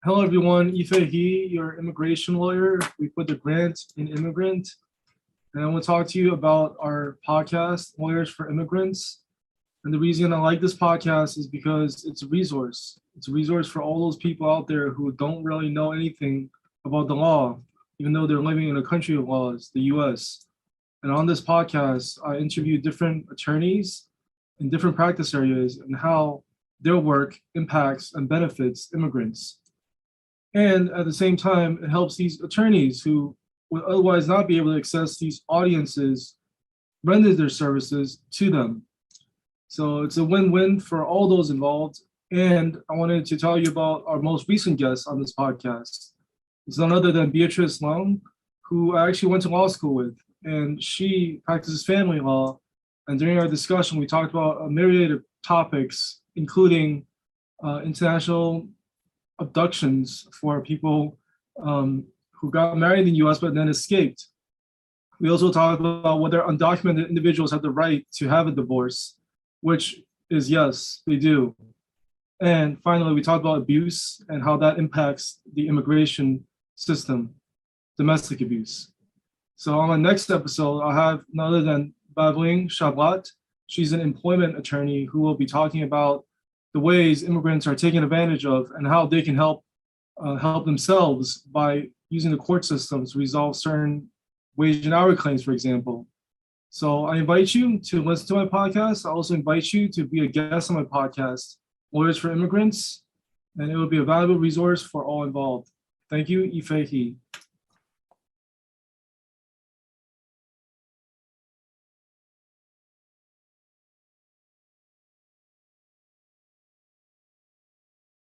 Hello, everyone. Yifei, your immigration lawyer. We put the grant in immigrant. And I want to talk to you about our podcast, Lawyers for Immigrants. And the reason I like this podcast is because it's a resource. It's a resource for all those people out there who don't really know anything about the law, even though they're living in a country of laws, the US. And on this podcast, I interview different attorneys in different practice areas and how their work impacts and benefits immigrants. And at the same time, it helps these attorneys who would otherwise not be able to access these audiences, render their services to them. So it's a win-win for all those involved. And I wanted to tell you about our most recent guest on this podcast. It's none other than Beatrice Long, who I actually went to law school with. And she practices family law. And during our discussion, we talked about a myriad of topics, including international abductions for people who got married in the US but then escaped. We also talked about whether undocumented individuals have the right to have a divorce, which is yes, they do. And finally, we talked about abuse and how that impacts the immigration system, domestic abuse. So on my next episode, I'll have none other than Bavling Shablat. She's an employment attorney who will be talking about the ways immigrants are taken advantage of and how they can help themselves by using the court system to resolve certain wage and hour claims, for example. So I invite you to listen to my podcast. I also invite you to be a guest on my podcast, Lawyers for Immigrants, and it will be a valuable resource for all involved. Thank you, Yifei.